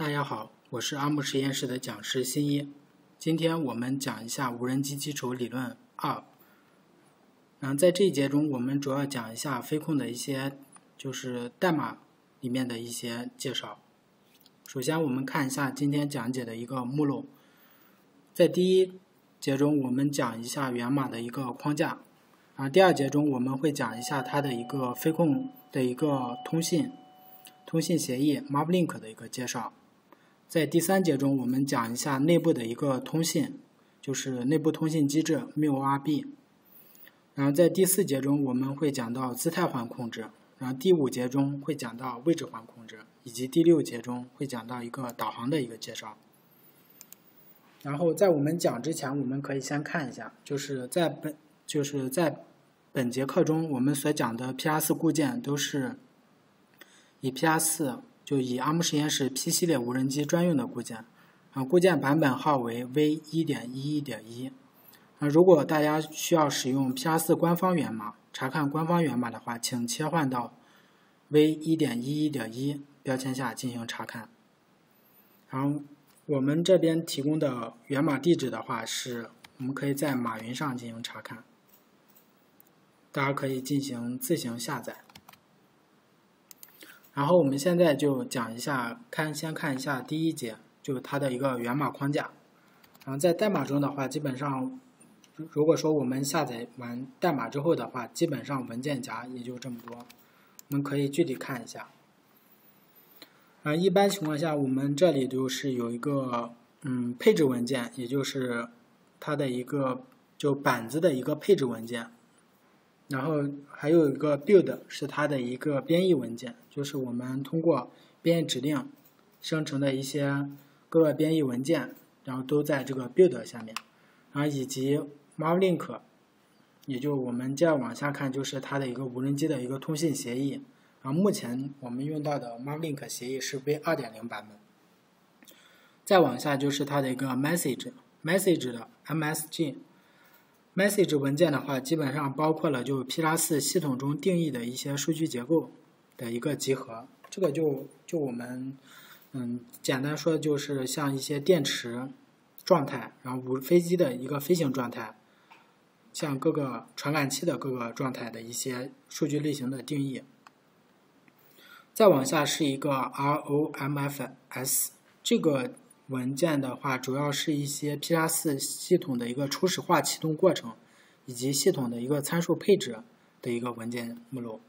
大家好，我是阿木实验室的讲师新一。今天我们讲一下无人机基础理论2。在这一节中，我们主要讲一下飞控的一些代码里面的一些介绍。首先，我们看一下今天讲解的一个目录。在第一节中，我们讲一下源码的一个框架。第二节中，我们会讲一下它的一个飞控的一个通信协议 Mavlink 的一个介绍。在第三节中，我们讲一下内部的一个通信，就是内部通信机制 MIL-ORB。然后在第四节中，我们会讲到姿态环控制。然后第五节中会讲到位置环控制，以及第六节中会讲到一个导航的一个介绍。然后在我们讲之前，我们可以先看一下，在本节课中我们所讲的 PR4 固件都是以 PR4 以阿木实验室 P 系列无人机专用的固件，固件版本号为 V1.11.1。如果大家需要使用 PR4 官方源码，查看官方源码的话，请切换到 V1.11.1 标签下进行查看。然后我们这边提供的源码地址的话，是我们可以在马云上进行查看，大家可以进行自行下载。然后我们现在就讲一下，先看一下第一节，就是它的一个源码框架。然后在代码中的话，基本上如果说我们下载完代码之后的话，基本上文件夹也就这么多，我们可以具体看一下。一般情况下，我们这里就是有一个配置文件，也就是它的一个板子的一个配置文件。然后还有一个 build 是它的一个编译文件，就是我们通过编译指令生成的一些各个编译文件，然后都在这个 build 下面。然后以及 Mavlink， 也就我们接着往下看，就是它的一个无人机的一个通信协议。然后目前我们用到的 Mavlink 协议是 V2.0 版本。再往下就是它的一个 message 的 MSG。message 文件的话，基本上包括了P+4 系统中定义的一些数据结构的一个集合。这个就我们简单说，就是像一些电池状态，然后飞机的一个飞行状态，像各个传感器的各个状态的一些数据类型的定义。再往下是一个 ROMFS， 这个文件的话，主要是一些 P+4 系统的一个初始化启动过程，以及系统的一个参数配置的一个文件目录。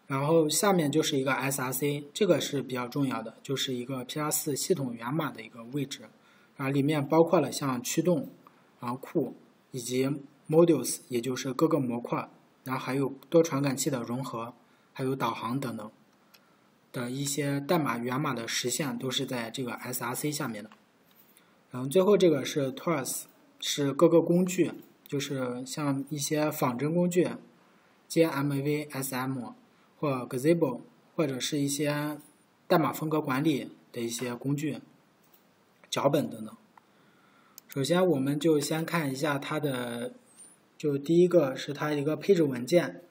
然后下面就是一个 SRC， 这个是比较重要的，就是一个 P+4 系统源码的一个位置。里面包括了像驱动、库以及 modules， 也就是各个模块，然后还有多传感器的融合，还有导航等等的一些代码源码的实现都是在这个 SRC 下面的。然后最后这个是 tools， 是各个工具，就是像一些仿真工具，接 MAV、SM 或 Gazebo， 或者是一些代码风格管理的一些工具、脚本等等。首先我们就先看一下它的，第一个是它一个配置文件。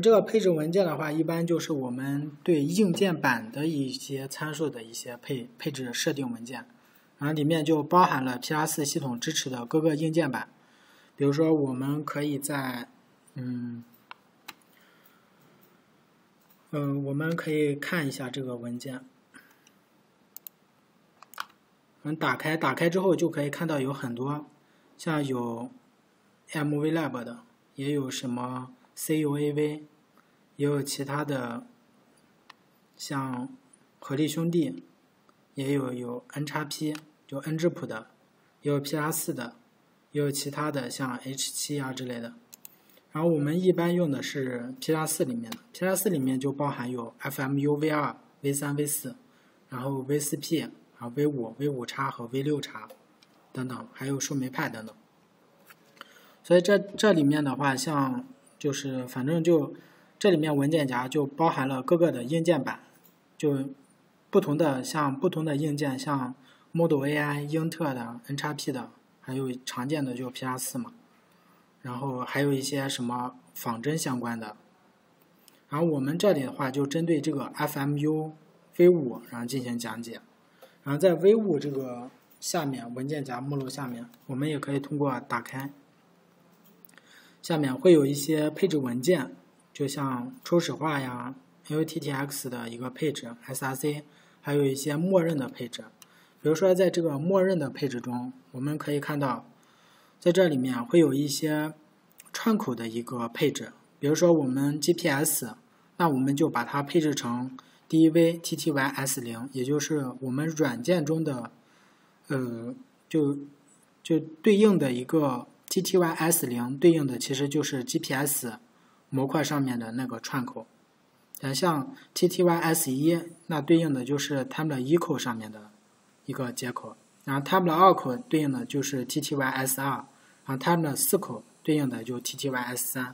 这个配置文件的话，一般就是我们对硬件版的一些参数的一些配置设定文件，然后里面就包含了 P+4 系统支持的各个硬件版。比如说我们可以在我们可以看一下这个文件。打开之后就可以看到有很多，像有 MVLab 的，也有什么 CUAV， 也有其他的像合力兄弟，也有 N-P， 就 N 质谱的，也有 P+4 的，也有其他的像 H7 之类的。然后我们一般用的是 P+4 里面的， P+4 里面就包含有 FMU V2、V3、V4， 然后 V4P， 然后 V5、V5X 和 V6X 等等，还有树莓派等等。所以这里面的话，像反正这里面文件夹就包含了各个的硬件版，不同的硬件，像 Model AI、英特的、N-P 的，还有常见的P+4 嘛。然后还有一些什么仿真相关的。然后我们这里的话，就针对这个 FMU V5，然后进行讲解。然后在 V5 这个下面文件夹目录下面，我们也可以通过打开，下面会有一些配置文件，就像初始化呀、AUTTX 的一个配置、SRC， 还有一些默认的配置。比如说在这个默认的配置中，我们可以看到，在这里面会有一些串口的一个配置。比如说我们 GPS， 那我们就把它配置成 DEV-TTY-S0， 也就是我们软件中的就对应的一个 TTY-S0 对应的其实就是 GPS 模块上面的那个串口。像 TTY-S1 那对应的就是 Tablet-Echo 上面的一个接口，然后 Tablet-2 口对应的就是 TTY-S2， 然后 Tablet-4 口对应的就 TTY-S3。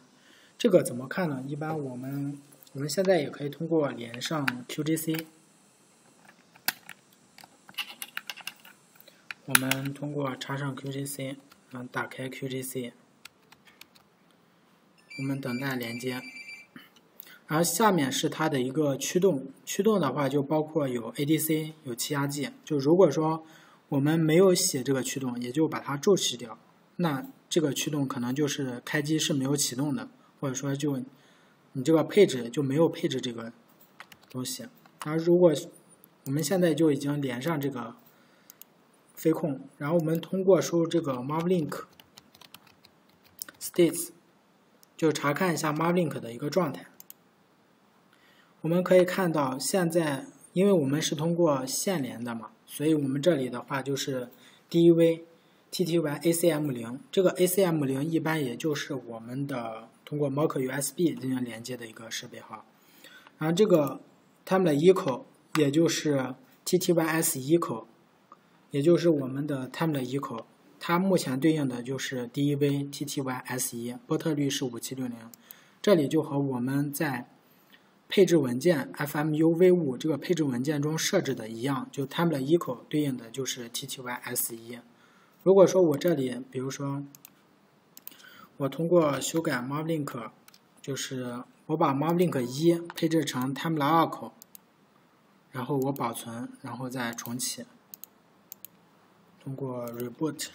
这个怎么看呢？一般我们现在也可以通过连上 QGC， 我们通过插上 QGC， 然后打开 QGC， 我们等待连接。然后下面是它的一个驱动，驱动的话就包括有 ADC， 有气压计。就如果说我们没有写这个驱动，也就把它注释掉，那这个驱动可能就是开机是没有启动的，或者说就你这个配置就没有配置这个东西。然后如果我们现在就已经连上这个飞控，然后我们通过输入这个 Mavlink states 就查看一下 Mavlink 的一个状态。我们可以看到现在因为我们是通过线连的嘛，所以我们这里的话就是 DEV-TTY-ACM0， 这个 ACM0 一般也就是我们的通过 Mock USB 进行连接的一个设备号。然后这个 Tablet-1 口也就是 TTY-S1 口，也就是我们的 Tablet-1 口，它目前对应的就是 DEV-TTY-S1， 波特率是5760。这里就和我们在配置文件 FMU V5 这个配置文件中设置的一样，就 Tablet-1 口对应的就是 TTY-S1。如果说我这里，比如说我通过修改 Mavlink， 就是我把 Mavlink 1配置成 Tablet-2 口，然后我保存，然后再重启，通过 Reboot。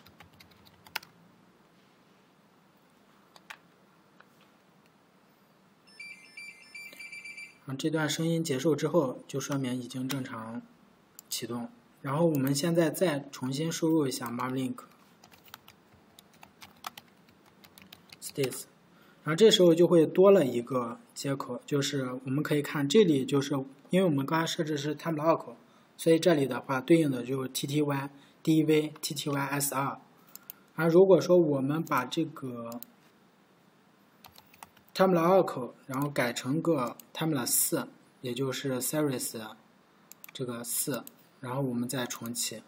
这段声音结束之后，就说明已经正常启动。然后我们现在再重新输入一下 Mavlink states， 然后这时候就会多了一个接口，就是我们可以看这里就是因为我们刚才设置是 Tablet-2 口，所以这里的话对应的就是 TTY DEV-TTY-S2。然后如果说我们把这个Tablet-2 口，然后改成个 Tablet-4， 也就是 Series 这个4，然后我们再重启。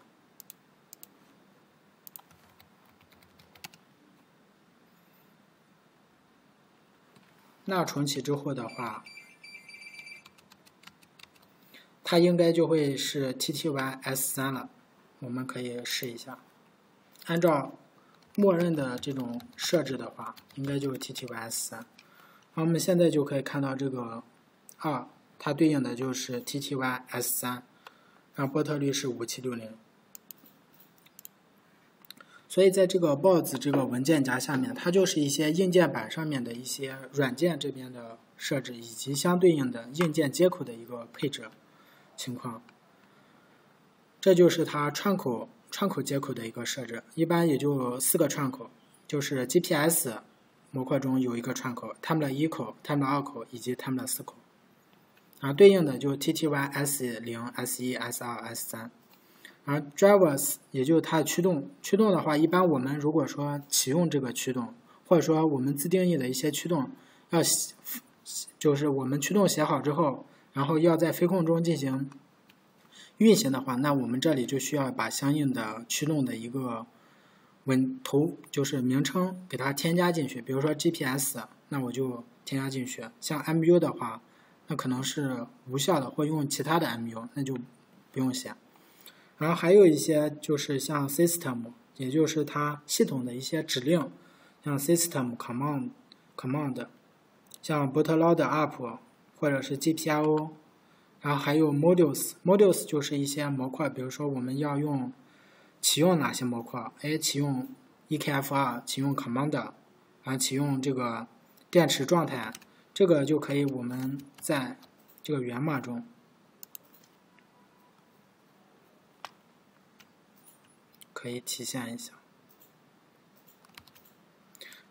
那重启之后的话，它应该就会是 TTY-S3 了。我们可以试一下，按照默认的这种设置的话，应该就是 TTY-S3。好，我们现在就可以看到这个2，它对应的就是 TTY-S3， 然后波特率是5760。所以在这个 BOSS 这个文件夹下面，它就是一些硬件板上面的一些软件这边的设置，以及相对应的硬件接口的一个配置情况。这就是它串口接口的一个设置，一般也就4个串口，就是 GPS 模块中有一个串口 ，Tablet-1 口、Tablet-2 口以及 Tablet-4 口，然后对应的就 TTY-S0、S1、S2、S3。然后 drivers 也就是它的驱动的话，一般我们如果说启用这个驱动，或者说我们自定义的一些驱动，就是我们驱动写好之后，然后要在飞控中进行运行的话，那我们这里就需要把相应的驱动的一个就是名称给它添加进去。比如说 GPS， 那我就添加进去。像 MU 的话，那可能是无效的，或用其他的 MU， 那就不用写。然后还有一些就是像 system， 也就是它系统的一些指令，像 system command， 像 bootloader up 或者是 GPIO 然后还有 modules 就是一些模块，比如说我们要启用哪些模块，启用 EKFR， 启用 command， 启用这个电池状态，这个就可以我们在这个源码中可以体现一下。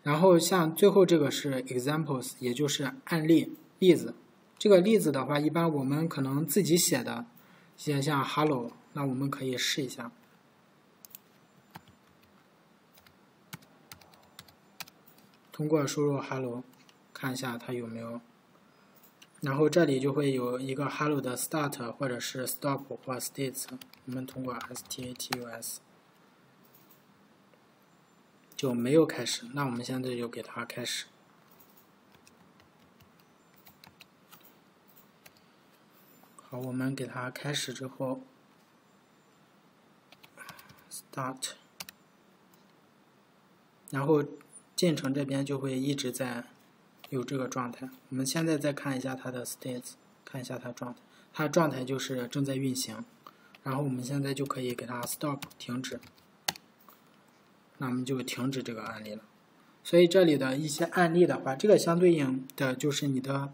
然后像最后这个是 examples， 也就是案例例子。这个例子的话，一般我们可能自己写的，像 hello， 那我们可以试一下。通过输入 hello， 看一下它有没有。然后这里就会有一个 hello 的 start 或者是 stop 或 states， 我们通过 status 就没有开始。那我们现在就给它开始。好，我们给它开始之后 start， 然后进程这边就会一直在有这个状态。我们现在再看一下它的 states， 看一下它状态，它的状态就是正在运行。然后我们现在就可以给它 stop 停止，那我们就停止这个案例了。所以这里的一些案例的话，这个相对应的就是你的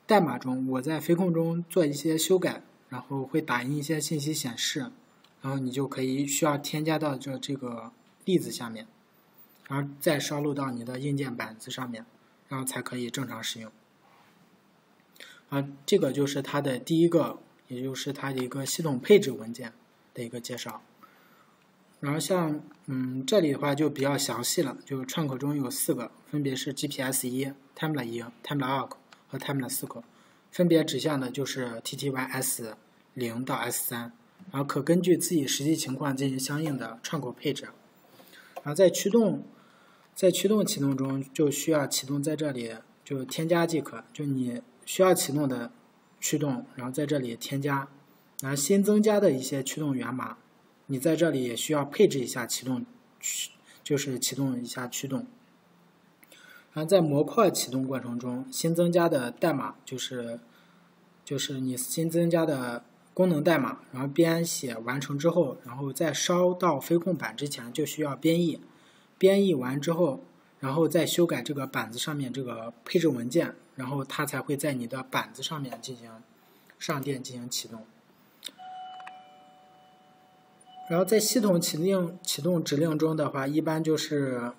代码中，我在飞控中做一些修改，然后会打印一些信息显示，然后你就可以需要添加到这个例子下面，然后再烧录到你的硬件板子上面，然后才可以正常使用。这个就是它的第一个，也就是它的一个系统配置文件的一个介绍。然后像这里的话就比较详细了，就串口中有4个，分别是 GPS1、Timela 1、Timela 2和 Timela 4口，分别指向的就是 TTY S0 到 S3， 然后可根据自己实际情况进行相应的串口配置。然后在驱动启动中就需要启动在这里就添加即可，就你需要启动的驱动，然后在这里添加，然后新增加的一些驱动源码，你在这里也需要配置一下启动，就是启动一下驱动。然后在模块启动过程中，新增加的代码就是你新增加的功能代码，然后编写完成之后，然后在烧到飞控板之前就需要编译，编译完之后，然后再修改这个板子上面这个配置文件，然后它才会在你的板子上面进行上电进行启动。然后在系统启动指令中的话，一般就是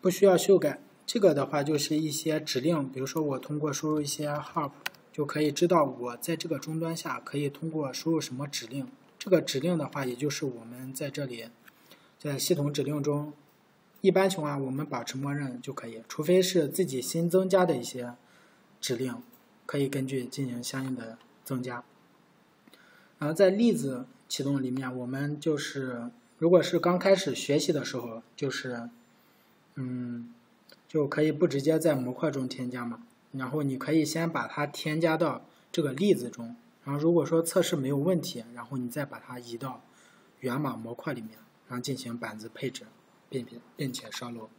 不需要修改。这个的话就是一些指令，比如说我通过输入一些 hop 就可以知道我在这个终端下可以通过输入什么指令。这个指令的话，也就是我们在这里在系统指令中，一般情况我们保持默认就可以，除非是自己新增加的一些指令，可以根据进行相应的增加。然后在例子启动里面，我们就是如果是刚开始学习的时候，就是就可以不直接在模块中添加嘛，然后你可以先把它添加到这个例子中，然后如果说测试没有问题，然后你再把它移到源码模块里面，然后进行板子配置，并且烧录。